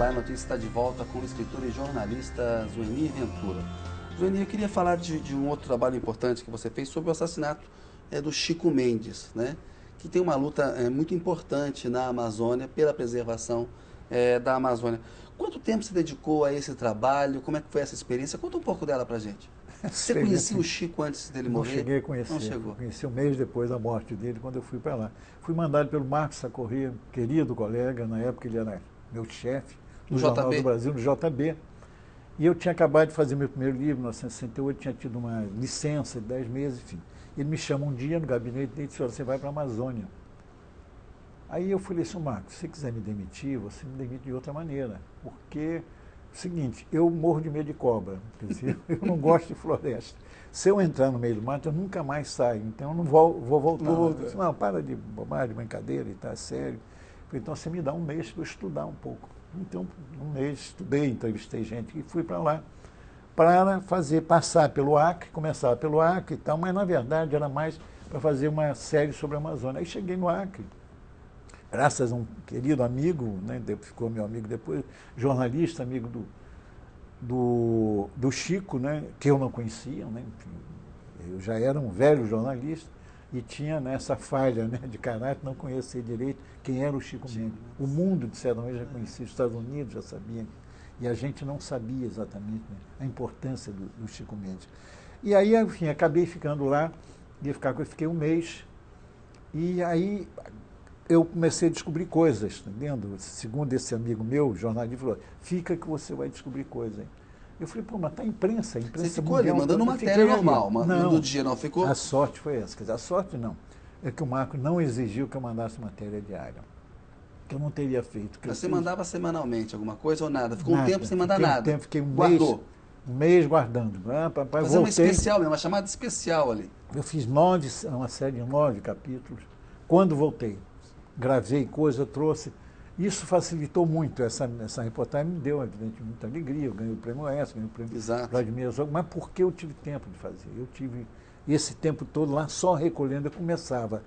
Lá Notícias está de volta com o escritor e jornalista Zuenir Ventura. Zuenir, eu queria falar de um outro trabalho importante que você fez sobre o assassinato do Chico Mendes, né? Que tem uma luta muito importante na Amazônia pela preservação da Amazônia. Quanto tempo você dedicou a esse trabalho? Como é que foi essa experiência? Conta um pouco dela pra gente. Você conhecia o Chico antes dele morrer? Não cheguei a conhecer. Não chegou. Conheci um mês depois da morte dele, quando eu fui para lá. Fui mandado pelo Marcos Sacorria, querido colega, na época ele era meu chefe, no Jornal do Brasil, no JB. E eu tinha acabado de fazer meu primeiro livro, em 1968, tinha tido uma licença de 10 meses, enfim. Ele me chama um dia no gabinete dele e disse, você vai para a Amazônia. Aí eu falei assim, Marcos, se você quiser me demitir, você me demite de outra maneira. Porque, o seguinte, eu morro de medo de cobra, quer dizer, eu não gosto de floresta. Se eu entrar no meio do mato, eu nunca mais saio, então eu não vou voltar. Disse, não, para de bobagem, de brincadeira, e tá sério. Eu falei, então você me dá um mês para eu estudar um pouco. Então, um mês estudei, entrevistei gente e fui para lá para passar pelo Acre, começar pelo Acre e tal, mas na verdade era mais para fazer uma série sobre a Amazônia. Aí cheguei no Acre, graças a um querido amigo, né, ficou meu amigo depois, jornalista, amigo do Chico, né, que eu não conhecia, né, eu já era um velho jornalista e tinha essa falha, né, de caráter, não conhecer direito quem era o Chico Mendes. O mundo, de certa maneira, já conhecia, os Estados Unidos já sabia, e a gente não sabia exatamente, né, a importância do Chico Mendes. E aí, enfim, acabei ficando lá, fiquei um mês, e aí eu comecei a descobrir coisas, entendendo? Segundo esse amigo meu, jornalista, falou, fica que você vai descobrir coisas. Hein? Eu falei, pô, mas tá a imprensa Você ficou ali mandando matéria normal, mandando dia, não ficou? A sorte foi essa, quer dizer, a sorte não, é que o Marco não exigiu que eu mandasse matéria diária, que eu não teria feito. Mas você mandava semanalmente alguma coisa ou nada? Ficou nada, um tempo sem mandar nada? Fiquei um mês guardando. Fazer uma especial mesmo, uma chamada especial ali. Eu fiz uma série de 9 capítulos, quando voltei. Gravei coisa, trouxe. Isso facilitou muito, essa reportagem me deu, evidentemente, muita alegria. Eu ganhei o prêmio ESSO, ganhei o prêmio Vladimir Herzog, mas porque eu tive tempo de fazer. Eu tive esse tempo todo lá só recolhendo. Eu começava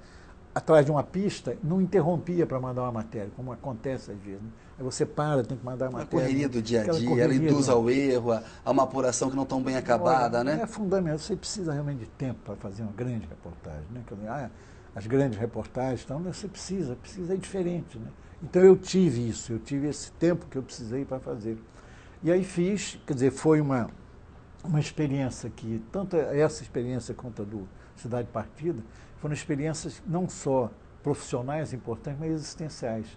atrás de uma pista, não interrompia para mandar uma matéria, como acontece às vezes. Né? Aí você para, tem que mandar uma matéria. A correria do dia a dia, ela induz ao erro, a uma apuração que não tão bem acabada, né? É fundamental, você precisa realmente de tempo para fazer uma grande reportagem, né? As grandes reportagens, então, você precisa é diferente, né? Então eu tive isso, eu tive esse tempo que eu precisei para fazer. E aí fiz, quer dizer, foi uma experiência que, tanto essa experiência quanto a do Cidade Partida, foram experiências não só profissionais importantes, mas existenciais.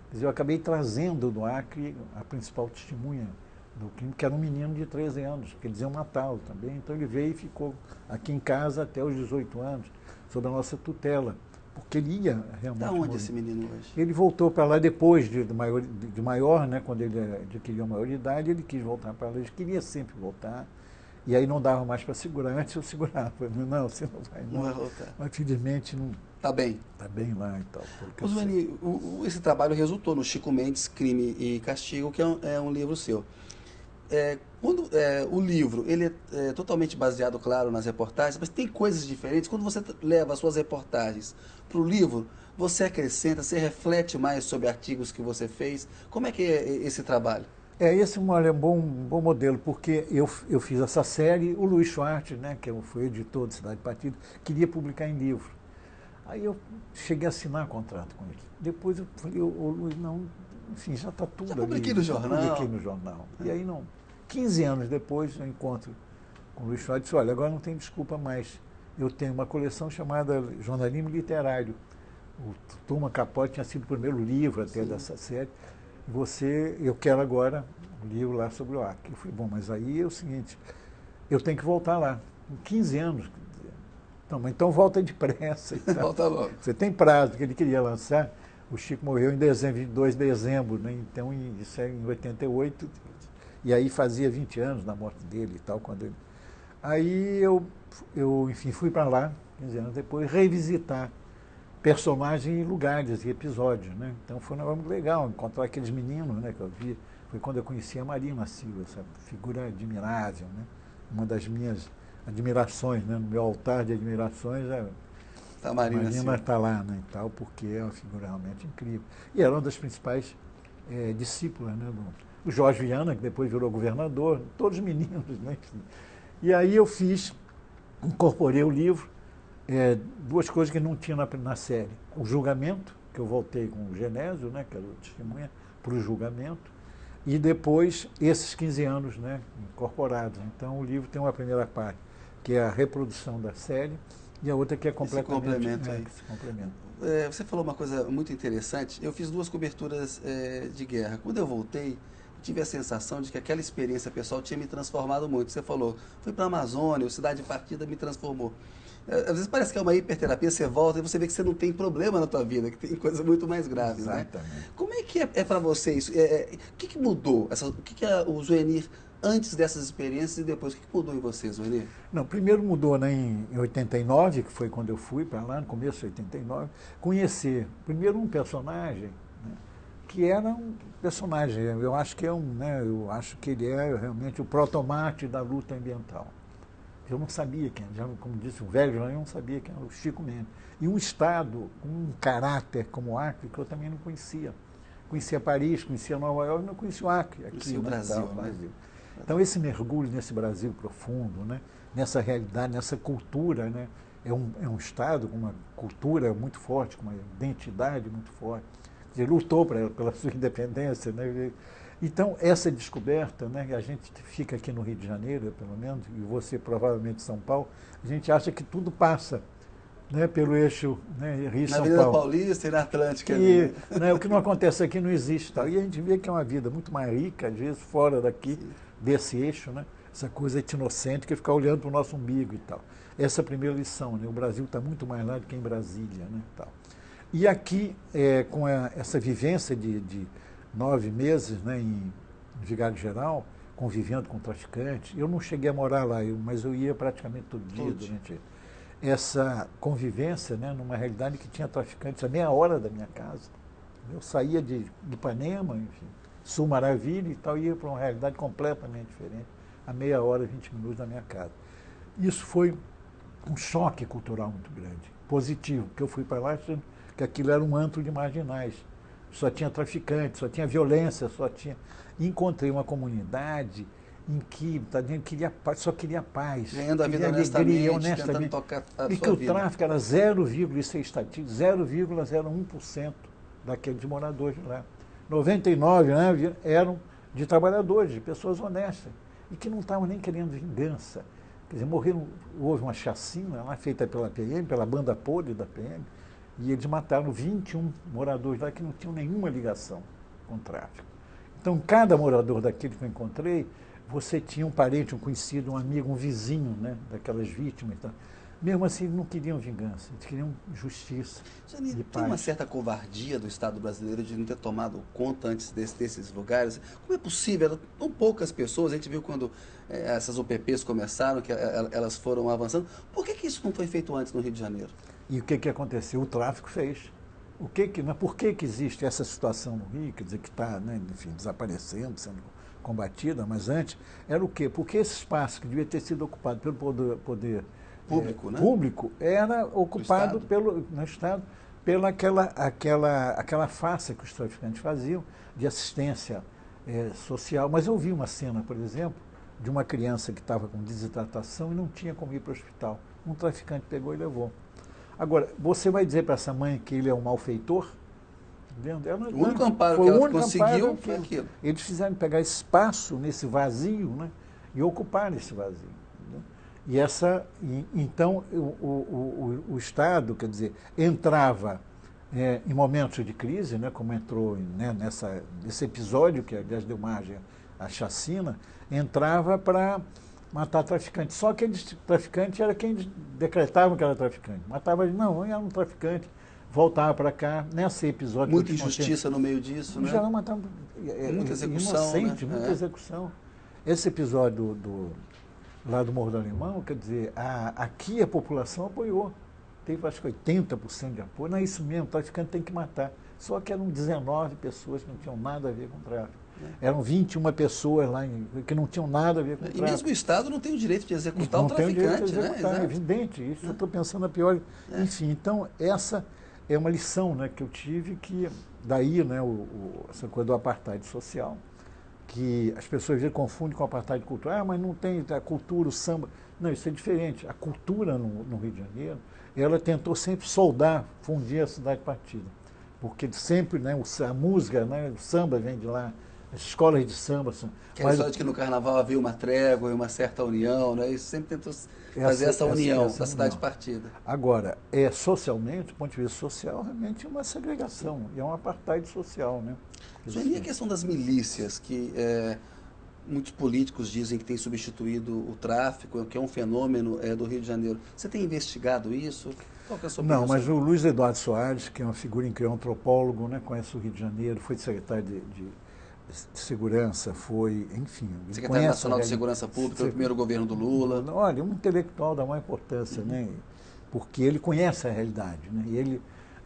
Quer dizer, eu acabei trazendo do Acre a principal testemunha do crime, que era um menino de 13 anos, que eles iam matá-lo também. Então ele veio e ficou aqui em casa até os 18 anos, sob a nossa tutela, porque ele ia realmente... Da onde esse menino hoje? Ele voltou para lá depois de maior, né, quando ele adquiriu a maioridade, ele quis voltar para lá, ele queria sempre voltar, e aí não dava mais para segurar. Antes eu segurava, não, você não vai voltar. Mas felizmente não... Está bem. Está bem lá e tal. Zuenir, esse trabalho resultou no Chico Mendes, Crime e Castigo, que é um livro seu. O livro, ele é totalmente baseado, claro, nas reportagens, mas tem coisas diferentes. Quando você leva as suas reportagens para o livro, você acrescenta, você reflete mais sobre artigos que você fez. Como é que é esse trabalho? Esse é um bom modelo, porque eu fiz essa série, o Luiz Schwartz, né, que foi editor de Cidade Partida, queria publicar em livro. Aí eu cheguei a assinar contrato com ele. Depois eu falei, Luiz, não, enfim, já está tudo ali. Publiquei no jornal. Publiquei no jornal. E aí, 15 anos depois, eu encontro com o Luiz Schwartz e disse, olha, agora não tem desculpa mais. Eu tenho uma coleção chamada Jornalismo Literário. O Turma Capote tinha sido o primeiro livro até dessa série. Eu quero agora um livro lá sobre o Acre. Eu falei, bom, mas aí é o seguinte, eu tenho que voltar lá. Com 15 anos. Então volta depressa. Volta logo. Você tem prazo, porque ele queria lançar. O Chico morreu em 22 de dezembro, né? Então isso é em 88. E aí fazia 20 anos da morte dele e tal. Aí eu enfim, fui para lá, 15 anos depois, revisitar personagens em lugares e episódios, né? Então foi um negócio muito legal, encontrar aqueles meninos, né, que eu vi. Foi quando eu conheci a Marina Silva, essa figura admirável, né? Uma das minhas admirações, né? No meu altar de admirações, a Marina está lá, né, e tal, porque é uma figura realmente incrível. E era uma das principais discípulas, né, do Jorge Viana, que depois virou governador, todos meninos, né? E aí eu incorporei o livro, duas coisas que não tinha na série. O julgamento, que eu voltei com o Genésio, né, que era o testemunha, para o julgamento, e depois esses 15 anos, né, incorporados. Então o livro tem uma primeira parte, que é a reprodução da série, e a outra que é completamente... Esse complemento aí. Esse complemento. Você falou uma coisa muito interessante. Eu fiz 2 coberturas de guerra. Quando eu voltei, tive a sensação de que aquela experiência pessoal tinha me transformado muito. Você falou, fui para a Amazônia, o Cidade Partida me transformou. Às vezes parece que é uma hiperterapia, você volta e você vê que você não tem problema na tua vida, que tem coisas muito mais graves, exatamente, né? Como é que é para você isso? O que mudou? O que é o Zuenir antes dessas experiências e depois? O que mudou em você, Zuenir? Não, primeiro mudou, né, em 89, que foi quando eu fui para lá, no começo de 89, conhecer primeiro um personagem, né, que era um personagem, eu acho que eu acho que ele é realmente o protomarte da luta ambiental. Eu não sabia quem, como disse o velho, eu não sabia quem era o Chico Mendes. E um estado com um caráter como o Acre, que eu também não conhecia. Conhecia Paris, conhecia Nova York, não conhecia o Acre. Aqui, o Brasil, Brasil. Então, esse mergulho nesse Brasil profundo, né, nessa realidade, nessa cultura, né, é um estado com uma cultura muito forte, com uma identidade muito forte. Ele lutou pela sua independência, né? Então, essa descoberta, né, a gente fica aqui no Rio de Janeiro, pelo menos, e você provavelmente em São Paulo, a gente acha que tudo passa, né, pelo eixo, né, Rio-São Paulo. Na Avenida Paulista e na Atlântica. E, né, o que não acontece aqui não existe. Tal. E a gente vê que é uma vida muito mais rica, às vezes, fora daqui, desse eixo, né, essa coisa etnocêntrica, ficar olhando para o nosso umbigo e tal. Essa é a primeira lição, né, o Brasil está muito mais lá do que em Brasília, né, tal. E aqui, com essa vivência de 9 meses, né, em Vigário Geral, convivendo com traficantes. Eu não cheguei a morar lá, mas eu ia praticamente todo dia durante essa convivência, né, numa realidade que tinha traficantes a meia hora da minha casa. Eu saía de Ipanema, enfim, Sul Maravilha e tal, ia para uma realidade completamente diferente, a meia hora, 20 minutos da minha casa. Isso foi um choque cultural muito grande, positivo, porque eu fui para lá achando que aquilo era um antro de marginais. Só tinha traficante, só tinha violência, só tinha... Encontrei uma comunidade em que só queria paz. Ganhando a vida honestamente, tentando tocar a e sua que o vida. tráfico era 0,6 estatístico, 0,01% daqueles moradores lá. 99, né, eram de trabalhadores, de pessoas honestas, e que não estavam nem querendo vingança. Quer dizer, houve uma chacina lá feita pela PM, pela banda podre da PM, e eles mataram 21 moradores lá que não tinham nenhuma ligação com o tráfico. Então, cada morador daquele que eu encontrei, você tinha um parente, um conhecido, um amigo, um vizinho, né, daquelas vítimas. Então, mesmo assim, não queriam vingança, eles queriam justiça. Janine, tem uma certa covardia do Estado brasileiro de não ter tomado conta antes desses lugares. Como é possível? Eram tão poucas pessoas, a gente viu quando essas UPPs começaram, que elas foram avançando. Por que isso não foi feito antes no Rio de Janeiro? E o que aconteceu? O tráfico fez. Por que existe essa situação no Rio, quer dizer, que está, né, enfim, desaparecendo, sendo combatida, mas antes era o quê? Porque esse espaço que devia ter sido ocupado pelo poder público, né? Público era ocupado no Estado pela aquela farsa que os traficantes faziam de assistência social. Mas eu vi uma cena, por exemplo, de uma criança que estava com desidratação e não tinha como ir para o hospital. Um traficante pegou e levou. Agora, você vai dizer para essa mãe que ele é um malfeitor? O único amparo que ela conseguiu foi aquilo. Eles fizeram pegar espaço nesse vazio, né, e ocupar esse vazio. Né? Então, o Estado, quer dizer, entrava em momentos de crise, né, como entrou, né, nesse episódio, que aliás deu margem à chacina, entrava para matar traficante. Só que aqueles traficantes era quem decretavam que era traficante. Matava ele, não era um traficante, voltava para cá, nesse episódio... Muita injustiça no meio disso, né? Já não matava... Muita execução, inocente, né? Muita execução. Esse episódio lá do Morro do Alemão, quer dizer, aqui a população apoiou. Teve, acho que 80% de apoio. Não é isso mesmo, o traficante tem que matar. Só que eram 19 pessoas que não tinham nada a ver com o tráfico. Eram 21 pessoas lá que não tinham nada a ver com o tráfico. E mesmo o Estado não tem o direito de executar o traficante, não tem o direito de executar, né? É evidente, isso eu estou pensando a pior. Enfim, então, é uma lição, né, que eu tive, que daí, né, essa coisa do apartheid social, que as pessoas confundem com o apartheid cultural. Ah, mas não tem a cultura, o samba. Não, isso é diferente. A cultura no Rio de Janeiro, ela tentou sempre soldar, fundir a cidade partida. Porque sempre, né, a música, né, o samba vem de lá, as escolas de samba. Que é a história de que no carnaval havia uma trégua e uma certa união, né? Isso sempre tentou fazer essa união da cidade partida. Agora, socialmente, do ponto de vista social, realmente é uma segregação, e é um apartheid social, né? E a questão das milícias, que muitos políticos dizem que tem substituído o tráfico, que é um fenômeno do Rio de Janeiro. Você tem investigado isso? Qual que é a sua opinião? Não, mas o Luiz Eduardo Soares, que é uma figura incrível, antropólogo, né, conhece o Rio de Janeiro, foi secretário de segurança, foi, enfim... Secretário Nacional de Segurança Pública, no primeiro governo do Lula. Olha, um intelectual da maior importância, né? Porque ele conhece a realidade, né? E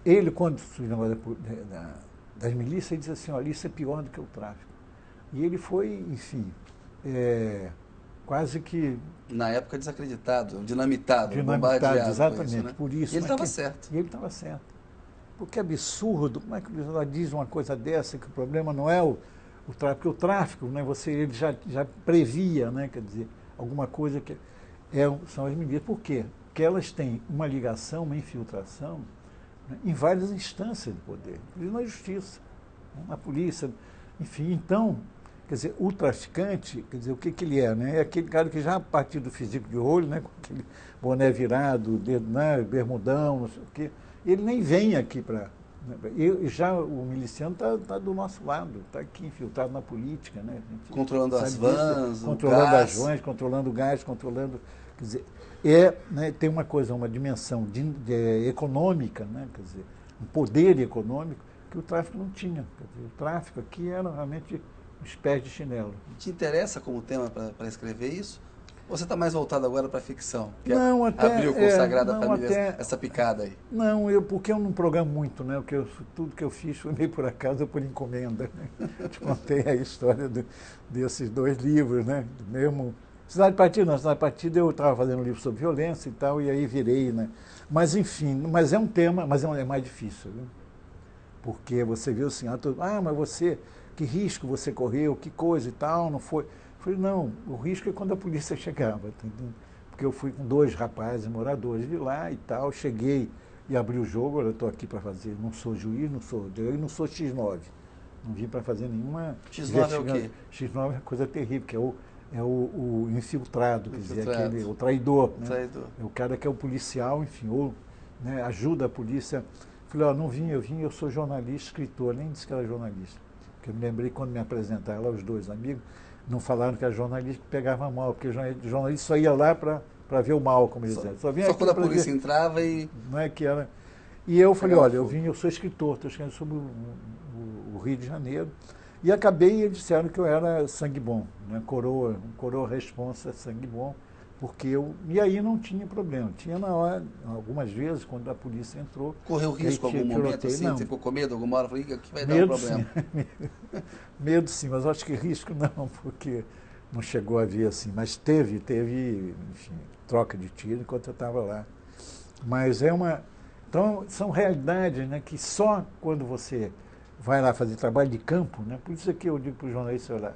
ele quando surgiu o negócio das milícias, ele disse assim, olha, isso é pior do que o tráfico. E ele foi, enfim, quase que... Na época desacreditado, dinamitado, bombardeado. Exatamente, isso, né? por isso. E ele estava certo. E ele estava certo. Porque é absurdo, como é que o diz uma coisa dessa, que o problema não é o tráfico, porque o tráfico, né, ele já previa, né, quer dizer, alguma coisa que são as milícias. Por quê? Porque elas têm uma ligação, uma infiltração, né, em várias instâncias de poder, inclusive na justiça, né, na polícia, enfim. Então, quer dizer, o traficante, quer dizer, o que ele é, né? É aquele cara que já a partir do físico de olho, né, com aquele boné virado, dedo, né, bermudão, não sei o quê, ele nem vem aqui para... E já o miliciano está do nosso lado, está aqui infiltrado na política, né? Controlando as vans, controlando as vans, controlando o gás, controlando... Quer dizer, né, tem uma coisa, uma dimensão econômica, né? Quer dizer, um poder econômico que o tráfico não tinha. Quer dizer, o tráfico aqui era realmente os pés de chinelo. Te interessa como tema para escrever isso? Ou você está mais voltado agora para a ficção? Que não, abriu com Sagrada Família essa picada aí? Não, porque eu não programo muito, né? Tudo que eu fiz foi meio por acaso ou por encomenda. Né? Te contei a história desses dois livros, né? Do mesmo... Cidade Partida eu estava fazendo um livro sobre violência e tal, e aí virei, né? Mas enfim, mas é um tema, mas é mais difícil, viu? Porque você viu assim, mas você, que risco você correu, que coisa e tal, não foi... Eu falei, não, o risco é quando a polícia chegava, entendeu? Porque eu fui com 2 rapazes moradores de lá e tal, cheguei e abri o jogo, eu estou aqui para fazer, não sou juiz, não sou X9, não vim para fazer nenhuma... X9 é o quê? X9 é coisa terrível, que é o infiltrado, quer dizer, o traidor, né? Traidor. É o cara que é o policial, enfim, ou né, ajuda a polícia. Falei, não vim, eu sou jornalista, escritor, nem disse que era jornalista. Porque eu me lembrei quando me apresentaram lá, os 2 amigos, não falaram que era jornalista, que pegava mal, porque o jornalista só ia lá para ver o mal, como eles dizem. Só quando a polícia entrava e... Não é que era... E eu falei, olha, eu sou escritor, estou escrevendo sobre o Rio de Janeiro, e acabei, eles disseram que eu era sangue bom, né? Coroa responsa, sangue bom, porque e aí não tinha problema. Tinha na hora, algumas vezes, quando a polícia entrou... Correu risco algum momento, assim? Não. Você ficou com medo alguma hora? Falei, que vai dar um problema. Sim. Medo sim, mas acho que risco não, porque não chegou a vir assim. Mas teve, enfim, troca de tiro enquanto eu estava lá. Mas então, são realidades, né, que só quando você vai lá fazer trabalho de campo, né, por isso é que eu digo para o jornalista, olha,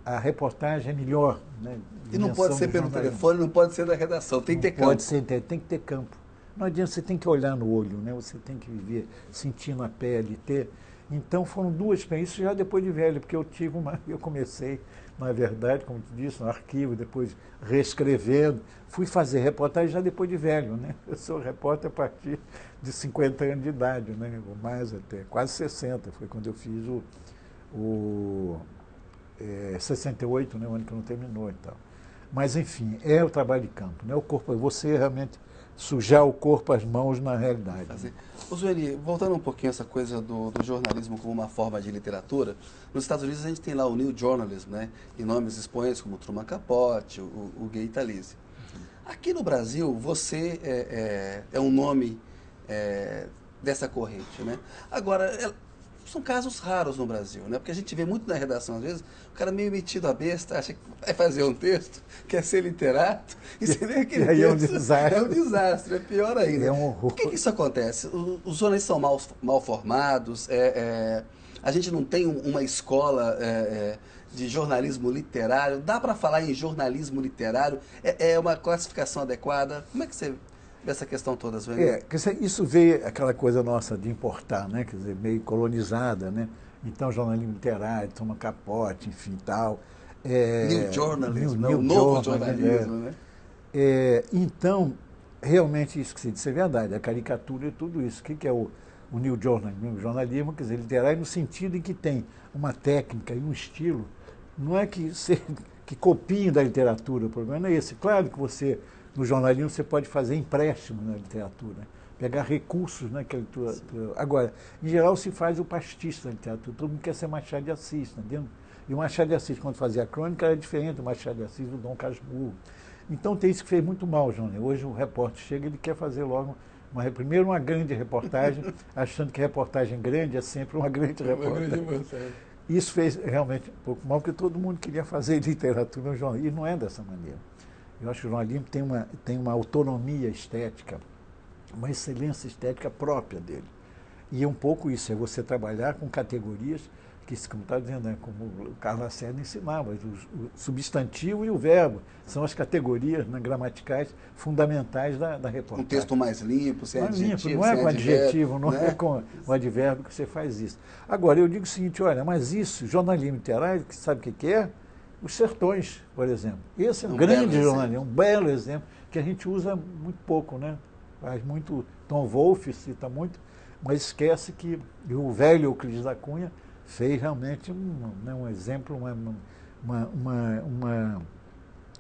a reportagem é melhor. Né, e não pode ser pelo telefone, não pode ser da redação, tem que ter campo. Pode ser, tem que ter campo. Não adianta, você tem que olhar no olho, né, você tem que viver, sentir na pele, ter... Então foram 2 experiências já depois de velho, porque eu comecei, na verdade, como tu disse, no arquivo, depois reescrevendo, fui fazer reportagem já depois de velho, né? Eu sou repórter a partir de 50 anos de idade, né? Ou mais até, quase 60, foi quando eu fiz o 68, né? O ano que não terminou e tal. Mas enfim, é o trabalho de campo, né? O corpo, você realmente sujar o corpo, as mãos na realidade. Ô Zueni, voltando um pouquinho a essa coisa do jornalismo como uma forma de literatura, nos Estados Unidos a gente tem lá o New Journalism, né? Em nomes expoentes como Truman Capote, o Gay Talese. Aqui no Brasil, você é um nome dessa corrente, né? Agora, são casos raros no Brasil, né? Porque a gente vê muito na redação, às vezes, o cara meio metido a besta, acha que vai fazer um texto, quer ser literato, e você vê aquele texto, é um desastre. É um desastre, é pior ainda. É um horror. Por que isso acontece? Os jornalistas são mal formados, a gente não tem uma escola de jornalismo literário, dá para falar em jornalismo literário? É uma classificação adequada? Como é que você vê essa questão toda, Zueni? Isso veio aquela coisa nossa de importar, né? Quer dizer, meio colonizada, né? Então, jornalismo literário, toma capote, enfim, tal. New Journalism, o novo jornalismo, né? Então, realmente isso que você disse é verdade, a caricatura e tudo isso. O que é o New Journalism? O jornalismo, quer dizer, literário no sentido em que tem uma técnica e um estilo, não é que copiem da literatura, o problema não é esse. Claro que você, no jornalismo, você pode fazer empréstimo na literatura, pegar recursos, né? Agora, em geral, se faz o pastiche da literatura, todo mundo quer ser Machado de Assis, tá entendendo? E o Machado de Assis, quando fazia a crônica, era diferente do Machado de Assis do Dom Casmurro. Então tem isso que fez muito mal, João. Hoje o repórter chega, ele quer fazer logo primeiro uma grande reportagem, achando que reportagem grande é sempre uma grande reportagem. Isso fez realmente um pouco mal, porque todo mundo queria fazer literatura no jornalismo, e não é dessa maneira. Eu acho que o jornalismo tem uma autonomia estética, uma excelência estética própria dele. E é um pouco isso, é você trabalhar com categorias que, como está dizendo, né, como o Carlos Lacerda ensinava, o substantivo e o verbo são as categorias, né, gramaticais fundamentais da reportagem. Um texto mais limpo, sem adjetivo. Não é com adjetivo, não é com o advérbio que você faz isso. Agora, eu digo o seguinte, olha, mas isso, jornalismo literário, sabe o que é? Os Sertões, por exemplo. Esse é um grande jornalismo, um belo exemplo, que a gente usa muito pouco, né? Faz muito, Tom Wolfe cita muito, mas esquece que o velho Euclides da Cunha fez realmente um exemplo,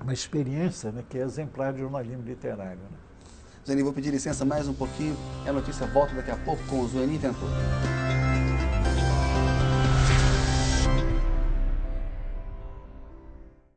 uma experiência, né, que é exemplar de jornalismo literário. Né? Zueni, vou pedir licença mais um pouquinho, a notícia volta daqui a pouco com o Zueni Ventura.